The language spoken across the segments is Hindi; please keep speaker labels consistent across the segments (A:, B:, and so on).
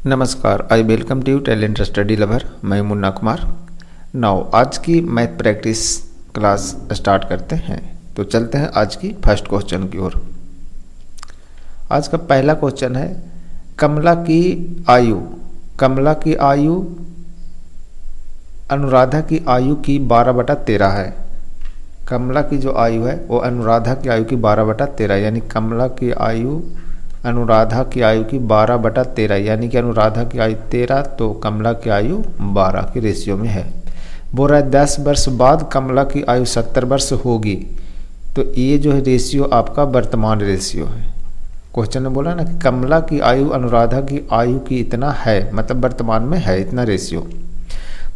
A: नमस्कार, I welcome to talent study lover. मैं मुन्ना कुमार। नाउ आज की मैथ प्रैक्टिस क्लास स्टार्ट करते हैं। तो चलते हैं आज की फर्स्ट क्वेश्चन की ओर। आज का पहला क्वेश्चन है, कमला की आयु अनुराधा की आयु की 12/13 है। कमला की जो आयु है वो अनुराधा की आयु की 12/13, यानी कमला की आयु अनुराधा की आयु की 12/13, यानी कि अनुराधा की आयु 13 तो कमला की आयु 12 के रेशियो में है। बोल रहा है 10 वर्ष बाद कमला की आयु 70 वर्ष होगी। तो ये जो है रेशियो आपका वर्तमान रेशियो है। क्वेश्चन में बोला ना कि कमला की आयु अनुराधा की आयु की इतना है, मतलब वर्तमान में है इतना रेशियो।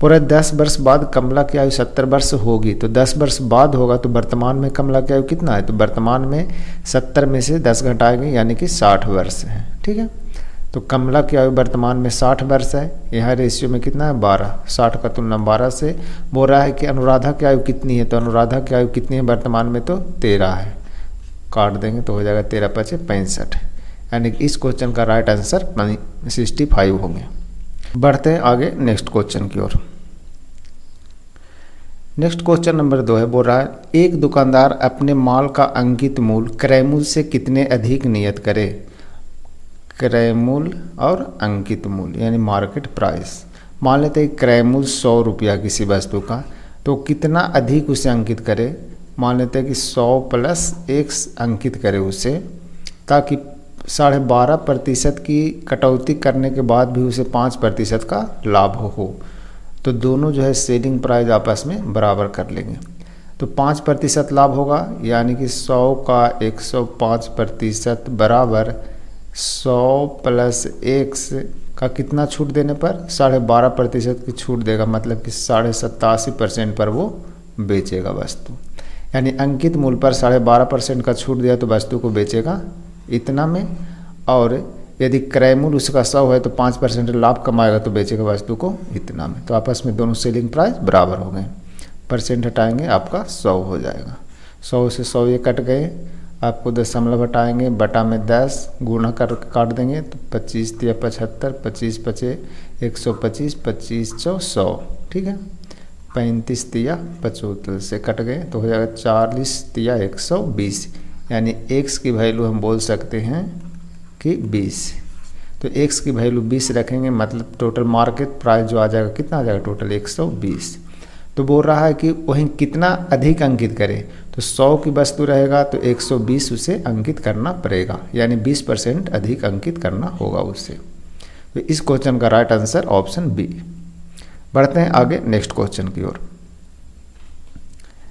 A: पूरा 10 वर्ष बाद कमला की आयु 70 वर्ष होगी। तो 10 वर्ष बाद होगा तो वर्तमान में कमला की आयु कितना है, तो वर्तमान में 70 में से 10 घटाएंगे यानी कि 60 वर्ष है। ठीक है, तो कमला की आयु वर्तमान में 60 वर्ष है। यहाँ रेशियो में कितना है 12, 60 का तुलना 12 से। बोल रहा है कि अनुराधा की आयु कितनी है, तो अनुराधा की आयु कितनी है वर्तमान में, तो 13 है। काट देंगे तो हो जाएगा 13 × 5 = 65, यानी कि इस क्वेश्चन का राइट आंसर 65 होंगे। बढ़ते हैं आगे नेक्स्ट क्वेश्चन की ओर। नेक्स्ट क्वेश्चन नंबर 2 है। बोल रहा है एक दुकानदार अपने माल का अंकित मूल्य क्रय मूल्य से कितने अधिक नियत करे। क्रय मूल्य और अंकित मूल्य यानी मार्केट प्राइस। मान लेते हैं क्रय मूल्य 100 रुपया किसी वस्तु का, तो कितना अधिक उसे अंकित करे। मान लेते हैं कि 100 + 1 अंकित करे उसे, ताकि 12.5% की कटौती करने के बाद भी उसे 5% का लाभ हो। तो दोनों जो है सेलिंग प्राइस आपस में बराबर कर लेंगे। तो 5% लाभ होगा, यानी कि 100 का 105% बराबर 100 + 1 का कितना छूट देने पर 12.5% की छूट देगा, मतलब कि 87.5% पर वो बेचेगा वस्तु। यानी अंकित मूल्य पर 12.5% का छूट दिया तो वस्तु को बेचेगा इतना में, और यदि क्रय मूल्य उसका 100 है तो 5% लाभ कमाएगा तो बेचेगा वस्तु को इतना में। तो आपस में दोनों सेलिंग प्राइस बराबर हो गए। परसेंट हटाएंगे आपका 100 हो जाएगा। 100 से 100 ये कट गए, आपको दशमलव हटाएंगे, बटा में 10 गुणा कर काट देंगे तो 25 × 75, 25 × 5 = 125, 25 × 4 = 100। ठीक है, 35 × 75 से कट गए तो हो जाएगा 40 × 120, यानी x की वैल्यू हम बोल सकते हैं कि 20। तो x की वैल्यू 20 रखेंगे, मतलब टोटल मार्केट प्राइस जो आ जाएगा कितना आ जाएगा, टोटल 120। तो बोल रहा है कि वहीं कितना अधिक अंकित करें, तो 100 की वस्तु रहेगा तो 120 उसे अंकित करना पड़ेगा, यानी 20% अधिक अंकित करना होगा उससे। तो इस क्वेश्चन का राइट आंसर ऑप्शन बी। बढ़ते हैं आगे नेक्स्ट क्वेश्चन की ओर।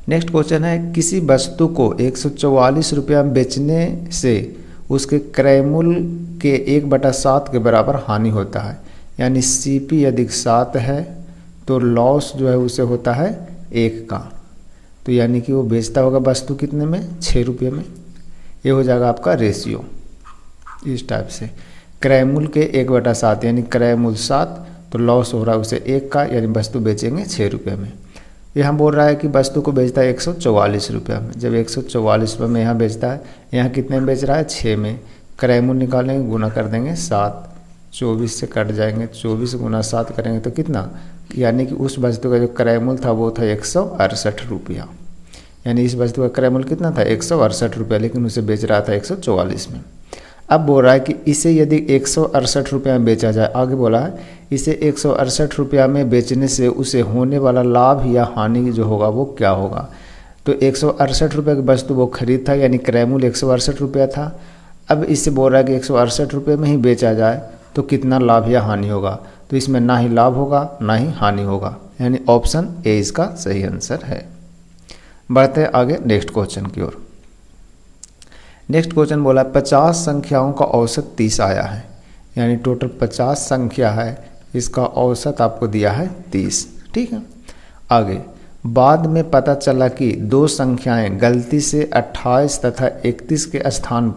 A: नेक्स्ट क्वेश्चन है, किसी वस्तु को 144 रुपया बेचने से उसके क्रय मूल्य के 1/7 के बराबर हानि होता है। यानी CP यदि 7 है तो लॉस जो है उसे होता है 1 का। तो यानी कि वो बेचता होगा वस्तु कितने में, 6 रुपये में। ये हो जाएगा आपका रेशियो इस टाइप से। क्रय मूल्य के 1/7 यानी क्रय मूल्य 7 तो लॉस हो रहा है उसे 1 का, यानी वस्तु बेचेंगे 6 रुपये में। यहाँ बोल रहा है कि वस्तु को बेचता है 144 रुपये में। जब 144 रुपये में यहाँ बेचता है, यहाँ कितने में बेच रहा है, 6 में। क्रय मूल्य निकालेंगे, गुना कर देंगे 7, 24 से कट जाएंगे, 24 × 7 करेंगे तो कितना, यानी कि उस वस्तु का जो क्रय मूल्य था वो था 168 रुपया। यानी इस वस्तु का क्रय मूल्य कितना था, 168 रुपया, लेकिन उसे बेच रहा था 144 में। अब बोल रहा है कि इसे यदि 168 रुपया में बेचा जाए, आगे बोला है इसे 168 रुपया में बेचने से उसे होने वाला लाभ या हानि जो होगा वो क्या होगा। तो 168 रुपये की वस्तु वो खरीद था, यानी क्रय मूल्य 168 रुपया था। अब इससे बोल रहा है कि 168 रुपये में ही बेचा जाए तो कितना लाभ या हानि होगा। तो इसमें ना ही लाभ होगा ना ही हानि होगा, यानी ऑप्शन ए इसका सही आंसर है। बढ़ते हैं आगे नेक्स्ट क्वेश्चन की ओर। नेक्स्ट क्वेश्चन बोला 50 संख्याओं का औसत 30 आया है। यानी टोटल 50 संख्या है, इसका औसत आपको दिया है 30। ठीक है, आगे बाद में पता चला कि 2 संख्याएं गलती से 28 तथा 31 के स्थान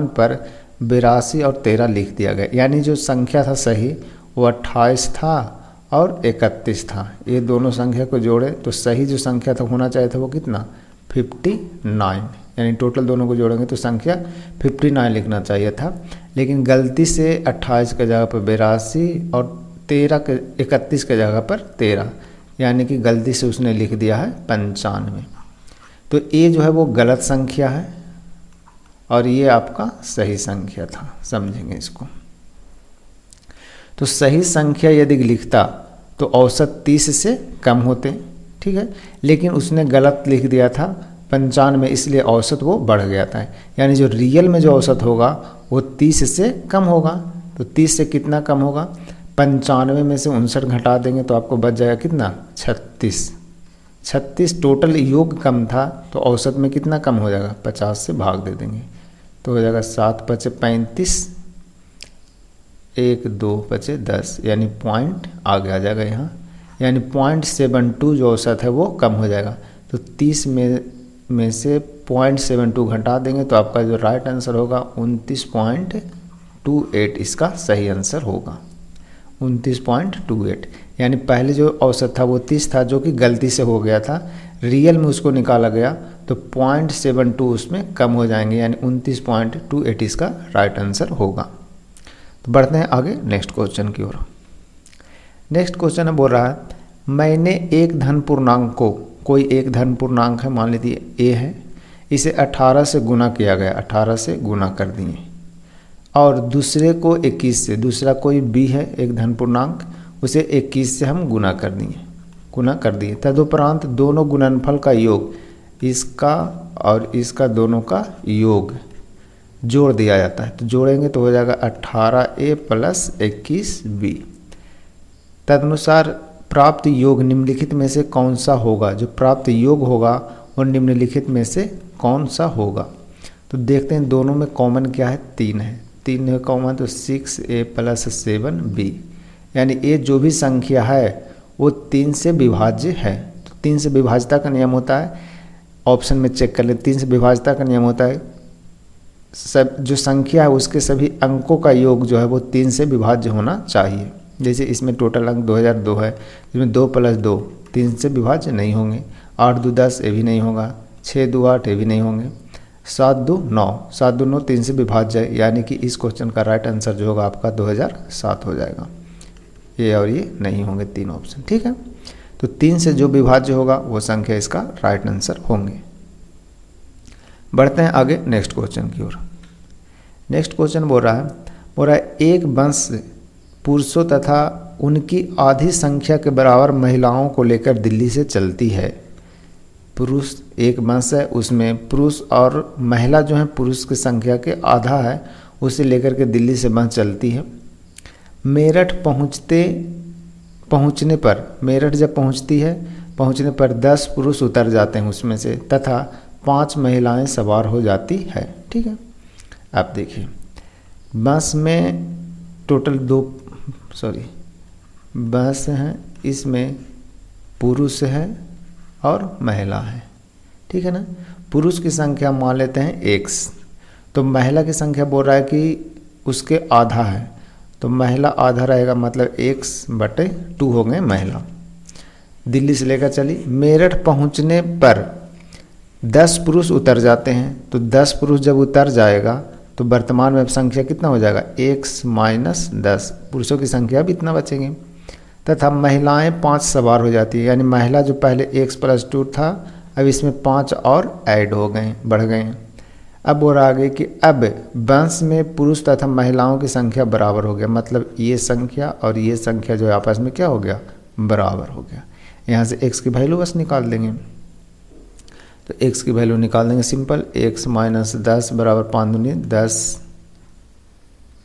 A: पर 82 और 13 लिख दिया गया। यानी जो संख्या था सही वो 28 था और 31 था। ये दोनों संख्या को जोड़े तो सही जो संख्या था होना चाहिए था वो कितना, 59, यानी टोटल दोनों को जोड़ेंगे तो संख्या 59 लिखना चाहिए था, लेकिन गलती से 28 के जगह पर 82 और 31 के जगह पर 13, यानी कि गलती से उसने लिख दिया है 95। तो ये जो है वो गलत संख्या है और ये आपका सही संख्या था, समझेंगे इसको। तो सही संख्या यदि लिखता तो औसत 30 से कम होते, ठीक है, लेकिन उसने गलत लिख दिया था 95, इसलिए औसत वो बढ़ गया था। यानी जो रियल में जो औसत होगा वो 30 से कम होगा। तो 30 से कितना कम होगा? 95 में से 59 घटा देंगे तो आपको बच जाएगा कितना? 36। 36 टोटल योग कम था तो औसत में कितना कम हो जाएगा? 50 से भाग दे देंगे तो हो जाएगा 7 × 5 = 35, 1 2 × 10, यानी पॉइंट आगे आ जाएगा यहाँ, यानी 0.72 जो औसत है वो कम हो जाएगा। तो 30 में से 0.72 घटा देंगे तो आपका जो राइट आंसर होगा 29.28, इसका सही आंसर होगा 29.28। यानी पहले जो औसत था वो 30 था, जो कि गलती से हो गया था, रियल में उसको निकाला गया तो 0.72 उसमें कम हो जाएंगे, यानी 29.28 इसका राइट आंसर होगा। तो बढ़ते हैं आगे नेक्स्ट क्वेश्चन की ओर। नेक्स्ट क्वेश्चन बोल रहा है, मैंने एक धन पूर्णांक को, कोई एक धन पूर्णांक है, मान लीजिए a है, इसे 18 से गुना किया गया, 18 से गुना कर दिए, और दूसरे को 21 से, दूसरा कोई b है एक धन पूर्णांक, उसे 21 से हम गुना कर दिए। तदुपरांत दोनों गुणनफल का योग, इसका और इसका दोनों का योग जोड़ दिया जाता है। तो जोड़ेंगे तो हो जाएगा 18a + 21b। तदनुसार प्राप्त योग निम्नलिखित में से कौन सा होगा? जो प्राप्त योग होगा वो निम्नलिखित में से कौन सा होगा? तो देखते हैं दोनों में कॉमन क्या है, 3 है, 3 है कॉमन, तो 6a + 7b, यानी ये जो भी संख्या है वो 3 से विभाज्य है। तो 3 से विभाज्यता का नियम होता है, ऑप्शन में चेक कर ले, 3 से विभाज्यता का नियम होता है सब जो संख्या है उसके सभी अंकों का योग जो है वो 3 से विभाज्य होना चाहिए। जैसे इसमें टोटल अंक 2002 है, इसमें 2 + 2 3 से विभाज्य नहीं होंगे, 8 2 10 ये भी नहीं होगा, 6 2 8 ये भी नहीं होंगे, 7 2 9 7 2 9 3 से विभाज्य है, यानी कि इस क्वेश्चन का राइट आंसर जो होगा आपका 2007 हो जाएगा। ये और ये नहीं होंगे 3 ऑप्शन, ठीक है। तो 3 से जो विभाज्य होगा वो संख्या इसका राइट आंसर होंगे। बढ़ते हैं आगे नेक्स्ट क्वेश्चन की ओर। नेक्स्ट क्वेश्चन बोल रहा है एक वंश पुरुषों तथा उनकी आधी संख्या के बराबर महिलाओं को लेकर दिल्ली से चलती है। पुरुष एक वंश है, उसमें पुरुष और महिला जो है पुरुष की संख्या के आधा है, उसे लेकर के दिल्ली से बस चलती है। मेरठ पहुंचने पर, मेरठ जब पहुंचती है, पहुंचने पर 10 पुरुष उतर जाते हैं उसमें से तथा 5 महिलाएं सवार हो जाती है, ठीक है। आप देखिए बस में टोटल बस हैं, इसमें पुरुष है और महिला है, ठीक है ना। पुरुष की संख्या मान लेते हैं x, तो महिला की संख्या बोल रहा है कि उसके आधा है, तो महिला आधा रहेगा, मतलब x/2 हो गए महिला। दिल्ली से लेकर चली, मेरठ पहुंचने पर 10 पुरुष उतर जाते हैं, तो 10 पुरुष जब उतर जाएगा तो वर्तमान में संख्या कितना हो जाएगा, x - 10, पुरुषों की संख्या भी इतना बचेंगे, तथा महिलाएं 5 सवार हो जाती है, यानी महिला जो पहले x + 2 था अब इसमें 5 और ऐड हो गए, बढ़ गए हैं। अब और आगे कि अब वंश में पुरुष तथा महिलाओं की संख्या बराबर हो गया, मतलब ये संख्या और ये संख्या जो आपस में क्या हो गया, बराबर हो गया। यहाँ से x की वैल्यू बस निकाल देंगे, तो x की वैल्यू निकाल देंगे सिंपल, x - 10 = 5 दूनी 10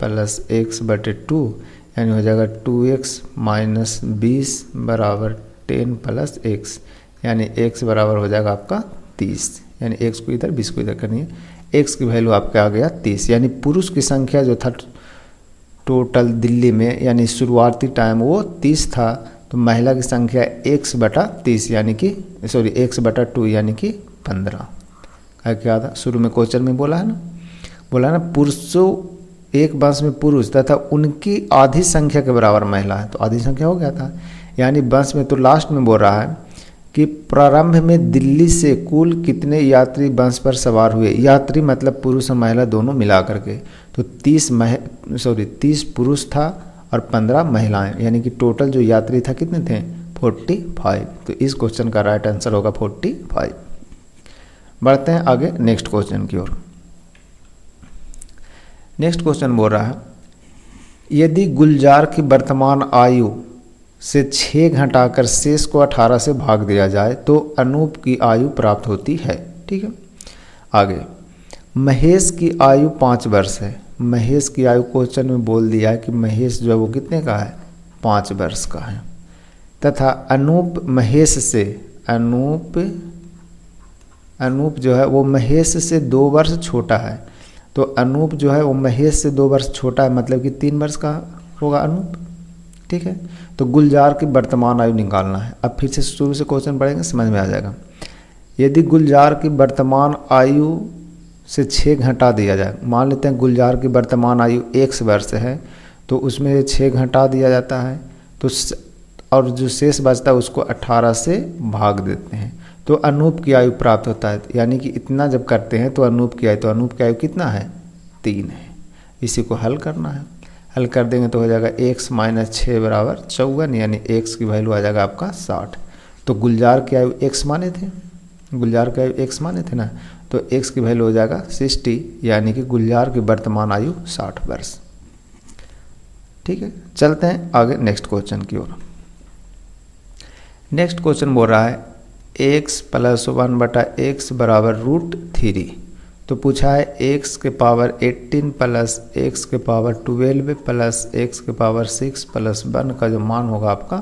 A: + x/2, यानी हो जाएगा 2x - 20 = 10 + x, यानी x बराबर हो जाएगा आपका 30, यानी x को इधर 20 को इधर करनी है, x की वैल्यू आपका आ गया 30। यानी पुरुष की संख्या जो था टोटल दिल्ली में, यानी शुरुआती टाइम वो 30 था, तो महिला की संख्या x/30 यानी कि x/2 यानी कि 15 क्या था, शुरू में क्वेश्चन में बोला है ना, पुरुषों एक वंश में पुरुष तथा उनकी आधी संख्या के बराबर महिला है, तो आधी संख्या हो गया था। यानी वंश में तो लास्ट में बोल रहा है कि प्रारंभ में दिल्ली से कुल कितने यात्री बस पर सवार हुए। यात्री मतलब पुरुष और महिला दोनों मिला करके। तो 30 पुरुष था और 15 महिलाएं, यानी कि टोटल जो यात्री था कितने थे 45। तो इस क्वेश्चन का राइट आंसर होगा 45। बढ़ते हैं आगे नेक्स्ट क्वेश्चन की ओर। नेक्स्ट क्वेश्चन बोल रहा है यदि गुलजार की वर्तमान आयु से 6 घटाकर शेष को 18 से भाग दिया जाए तो अनूप की आयु प्राप्त होती है। ठीक है, आगे महेश की आयु 5 वर्ष है। महेश की आयु क्वेश्चन में बोल दिया है कि महेश जो है वो कितने का है 5 वर्ष का है, तथा अनूप महेश से अनूप जो है वो महेश से 2 वर्ष छोटा है। तो अनूप जो है वो महेश से 2 वर्ष छोटा है, मतलब कि 3 वर्ष का होगा अनूप। ठीक है, तो गुलजार की वर्तमान आयु निकालना है। अब फिर से शुरू से क्वेश्चन पढ़ेंगे, समझ में आ जाएगा। यदि गुलजार की वर्तमान आयु से 6 घटा दिया जाए, मान लेते हैं गुलजार की वर्तमान आयु 1 वर्ष है, तो उसमें 6 घटा दिया जाता है, तो और जो शेष बचता है उसको 18 से भाग देते हैं, तो अनूप की आयु प्राप्त होता है। यानी कि इतना जब करते हैं तो अनूप की आयु कितना है 3 है। इसी को हल करना है। हल कर देंगे तो हो जाएगा x - 6 = 54, यानी x की वैल्यू आ जाएगा आपका 60। तो गुलजार की आयु x माने थे, ना, तो x की वैल्यू हो जाएगा 60, यानी कि गुलजार की वर्तमान आयु 60 वर्ष। ठीक है, चलते हैं आगे नेक्स्ट क्वेश्चन की ओर। नेक्स्ट क्वेश्चन बोल रहा है x + 1/x = √3। तो पूछा है x के पावर 18 प्लस x के पावर 12 प्लस x के पावर 6 प्लस 1 का जो मान होगा आपका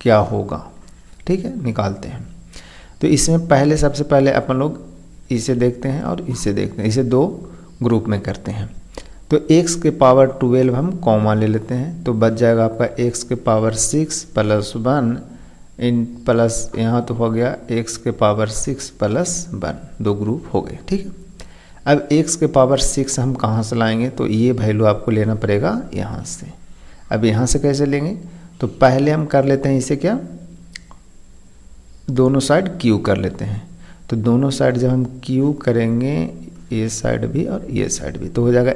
A: क्या होगा। ठीक है, निकालते हैं। तो इसमें सबसे पहले अपन लोग इसे देखते हैं और इसे देखते हैं, इसे 2 ग्रुप में करते हैं। तो x के पावर 12 हम कॉमा ले लेते हैं, तो बच जाएगा आपका x के पावर 6 प्लस 1 इन प्लस यहाँ तो हो गया x के पावर 6 प्लस 1, 2 ग्रुप हो गए। ठीक है, अब x के पावर 6 हम कहाँ से लाएंगे, तो ये वैल्यू आपको लेना पड़ेगा यहाँ से। अब यहाँ से कैसे लेंगे, तो पहले हम कर लेते हैं इसे क्या, दोनों साइड q कर लेते हैं। तो दोनों साइड जब हम q करेंगे, ये साइड भी और ये साइड भी, तो हो जाएगा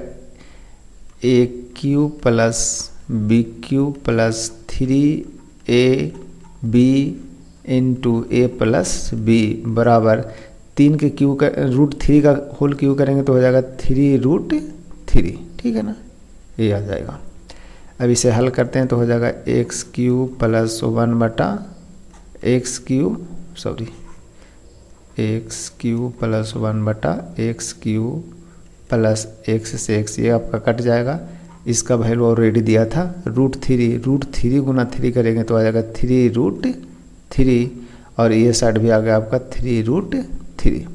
A: AQ plus BQ plus 3AB into A plus B बराबर 3 के क्यू का √3 का होल क्यू करेंगे तो हो जाएगा 3√3। ठीक है ना, ये आ जाएगा। अब इसे हल करते हैं तो हो जाएगा x³ plus 1/x³ x³ plus 1/x³ plus x से x, ये आपका कट जाएगा। इसका वैल्यू ऑलरेडी दिया था √3 गुना 3 करेंगे तो आ जाएगा 3√3, और ये साइड भी आ गया आपका 3√3।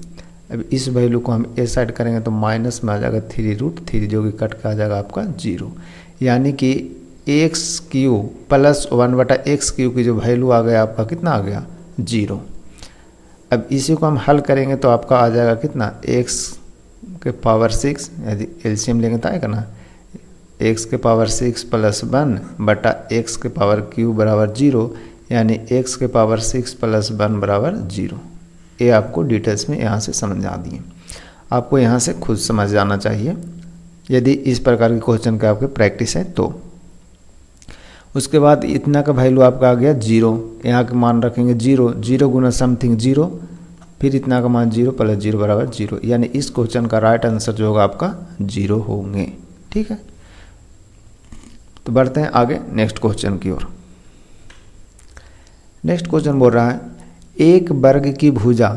A: अब इस वैल्यू को हम ए साइड करेंगे तो माइनस में आ जाएगा 3√3, जो कि कट का आ जाएगा आपका 0, यानी कि x³ प्लस 1/x³ की जो वैल्यू आ गया आपका कितना आ गया 0। अब इसी को हम हल करेंगे तो आपका आ जाएगा कितना x के पावर 6, यदि एलसीएम लेंगे तो आएगा ना, x के पावर 6 प्लस 1/x के पावर क्यू बराबर 0, यानी x के पावर 6 प्लस 1 बराबर 0। ये आपको डिटेल्स में यहाँ से समझा दिए, आपको यहाँ से खुद समझ जाना चाहिए यदि इस प्रकार के क्वेश्चन का आपके प्रैक्टिस है तो। उसके बाद इतना का वैल्यू आपका आ गया 0, यहाँ का मान रखेंगे 0 गुना समथिंग 0, फिर इतना का मान 0 प्लस 0 बराबर 0, यानी इस क्वेश्चन का राइट आंसर जो होगा आपका 0 होंगे। ठीक है, तो बढ़ते हैं आगे नेक्स्ट क्वेश्चन की ओर। नेक्स्ट क्वेश्चन बोल रहा है एक वर्ग की भुजा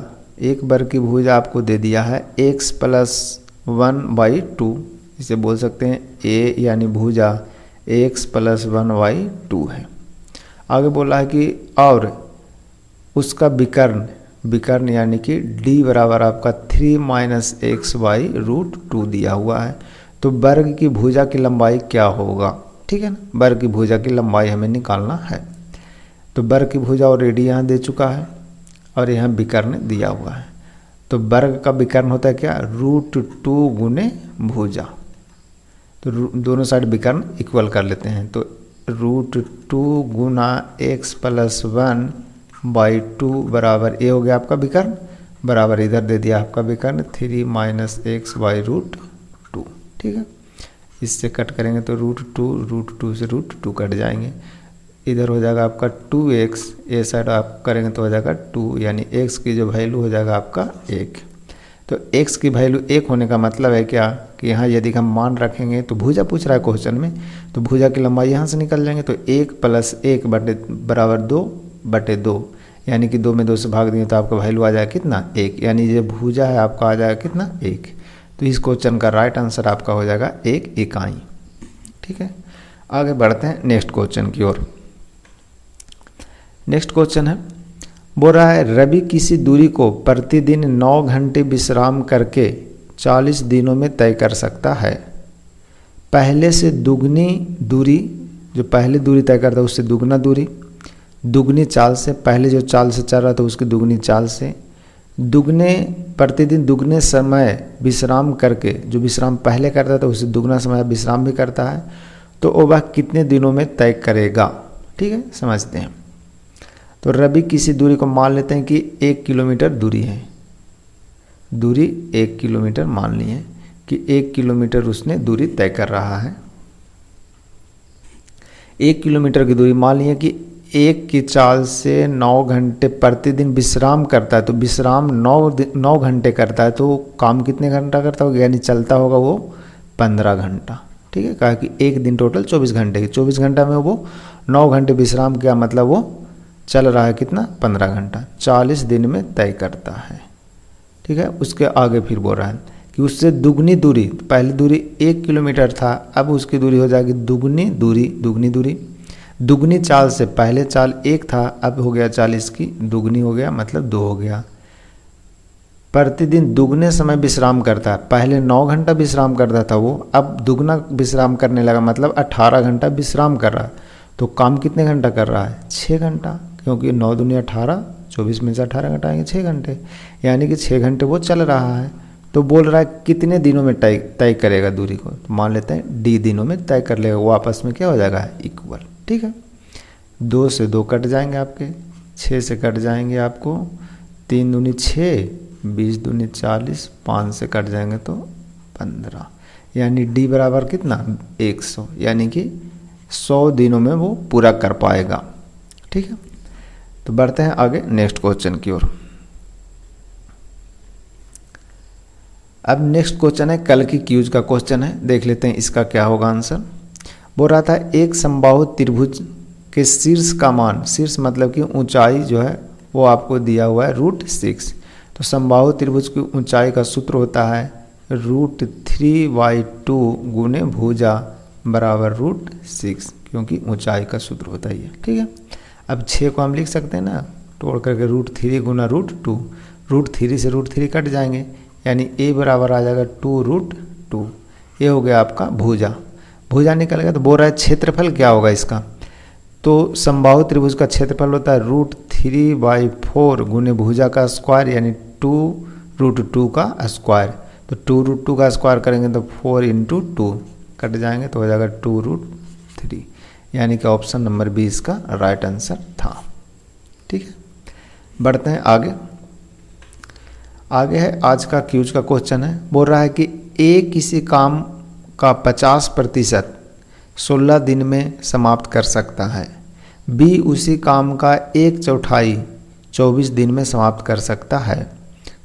A: आपको दे दिया है x + 1/2, इसे बोल सकते हैं a, यानी भुजा x + 1/2 है। आगे बोला है कि और उसका विकर्ण यानी कि d बराबर आपका 3 - x/√2 दिया हुआ है। तो वर्ग की भुजा की लंबाई क्या होगा। ठीक है ना, वर्ग की भुजा की लंबाई हमें निकालना है। तो वर्ग की भुजा ऑलरेडी यहाँ दे चुका है और यहाँ विकर्ण दिया हुआ है। तो वर्ग का विकर्ण होता है क्या, √2 गुने भुजा। तो दोनों साइड विकर्ण इक्वल कर लेते हैं। तो √2 गुना x + 1 बाई 2 बराबर ए हो गया आपका विकर्ण, बराबर इधर दे दिया आपका विकर्ण 3 माइनस एक्स बाई रूट 2। ठीक है, इससे कट करेंगे तो रूट टू से रूट 2 कट जाएंगे, इधर हो जाएगा आपका 2x, ए साइड आप करेंगे तो हो जाएगा 2, यानी x की जो वैल्यू हो जाएगा आपका 1। तो x की वैल्यू 1 होने का मतलब है क्या कि यहाँ यदि हम मान रखेंगे तो भुजा पूछ रहा है क्वेश्चन में, तो भुजा की लंबाई यहाँ से निकल जाएंगे, तो 1 प्लस 1 बटे बराबर 2/2, यानी कि 2 में 2 से भाग दिए तो आपका वैल्यू आ जाएगा कितना 1, यानी ये भुजा है आपका आ जाएगा कितना 1। तो इस क्वेश्चन का राइट आंसर आपका हो जाएगा 1 इकाई। ठीक है, आगे बढ़ते हैं नेक्स्ट क्वेश्चन की ओर। नेक्स्ट क्वेश्चन है, बोल रहा है रवि किसी दूरी को प्रतिदिन 9 घंटे विश्राम करके 40 दिनों में तय कर सकता है। पहले से दुगनी दूरी, जो पहले दूरी तय करता है उससे दुगना दूरी, दुगनी चाल से, पहले जो चाल से चल रहा था उसकी दुगनी चाल से, प्रतिदिन दुगने समय विश्राम करके, जो विश्राम पहले करता था उससे दुगना समय विश्राम भी करता है, तो वह कितने दिनों में तय करेगा। ठीक है, समझते हैं। तो रवि किसी दूरी को मान लेते हैं कि 1 किलोमीटर दूरी है, दूरी 1 किलोमीटर मान ली है कि 1 किलोमीटर उसने दूरी तय कर रहा है। 1 किलोमीटर की दूरी मान ली है कि 1 की चाल से 9 घंटे प्रतिदिन विश्राम करता है, तो विश्राम 9 घंटे करता है, तो काम कितने घंटा करता होगा, यानी चलता होगा वो 15 घंटा। ठीक है, कहा कि एक दिन टोटल 24 घंटे की, 24 घंटा में वो 9 घंटे विश्राम किया, मतलब वो चल रहा है कितना 15 घंटा, 40 दिन में तय करता है। ठीक है, उसके आगे फिर बोल रहा है कि उससे दुगनी दूरी, पहली दूरी 1 किलोमीटर था, अब उसकी दूरी हो जाएगी दुगनी दूरी, दुगनी चाल से, पहले चाल 1 था, अब हो गया 40 की दुगनी हो गया, मतलब 2 हो गया। प्रतिदिन दुगने समय विश्राम करता है, पहले 9 घंटा विश्राम करता था वो, अब दुगना विश्राम करने लगा, मतलब 18 घंटा विश्राम कर रहा है। तो काम कितने घंटा कर रहा है 6 घंटा, क्योंकि 9 दूनी 18, 24 में से 18 घटाएंगे 6 घंटे, यानी कि 6 घंटे वो चल रहा है। तो बोल रहा है कितने दिनों में तय करेगा दूरी को, तो मान लेते हैं डी दिनों में तय कर लेगा, वो आपस में क्या हो जाएगा इक्वल। ठीक है, 2 से 2 कट जाएंगे आपके, 6 से कट जाएंगे आपको 3 दूनी 6, 20 दूनी 40, 5 से कट जाएंगे तो 15, यानी डी बराबर कितना 100, यानी कि 100 दिनों में वो पूरा कर पाएगा। ठीक है, तो बढ़ते हैं आगे नेक्स्ट क्वेश्चन की ओर। अब नेक्स्ट क्वेश्चन है कल की क्यूज का क्वेश्चन है, देख लेते हैं इसका क्या होगा आंसर। बोल रहा था एक समबाहु त्रिभुज के शीर्ष का मान, शीर्ष मतलब कि ऊंचाई जो है वो आपको दिया हुआ है √6। तो समबाहु त्रिभुज की ऊंचाई का सूत्र होता है √3/2 गुने भुजा बराबर √6, क्योंकि ऊंचाई का सूत्र होता है ये। ठीक है, अब 6 को हम लिख सकते हैं ना, तोड़ करके √3 गुना √2, √3 से √3 कट जाएंगे, यानी a बराबर आ जाएगा 2√2। ये हो गया आपका भुजा, भुजा निकल गया। तो बोल रहा है क्षेत्रफल क्या होगा इसका, तो समबाहु त्रिभुज का क्षेत्रफल होता है √3/4 गुने भुजा का स्क्वायर, यानी 2√2 का स्क्वायर। तो 2√2 का स्क्वायर करेंगे तो 4 × 2 कट जाएंगे, तो हो जाएगा 2√3, यानी कि ऑप्शन नंबर 20 का राइट आंसर था। ठीक है, बढ़ते हैं आगे। आगे है आज का क्यूज का क्वेश्चन है, बोल रहा है कि ए किसी काम का 50% 16 दिन में समाप्त कर सकता है, बी उसी काम का 1/4 24 दिन में समाप्त कर सकता है,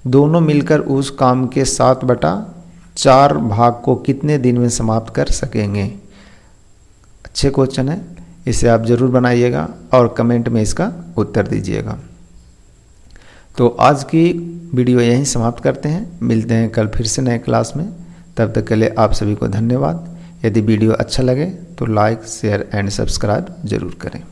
A: दोनों मिलकर उस काम के 7/4 भाग को कितने दिन में समाप्त कर सकेंगे। अच्छे क्वेश्चन है, इसे आप जरूर बनाइएगा और कमेंट में इसका उत्तर दीजिएगा। तो आज की वीडियो यहीं समाप्त करते हैं, मिलते हैं कल फिर से नए क्लास में। तब तक के लिए आप सभी को धन्यवाद। यदि वीडियो अच्छा लगे तो लाइक शेयर एंड सब्सक्राइब जरूर करें।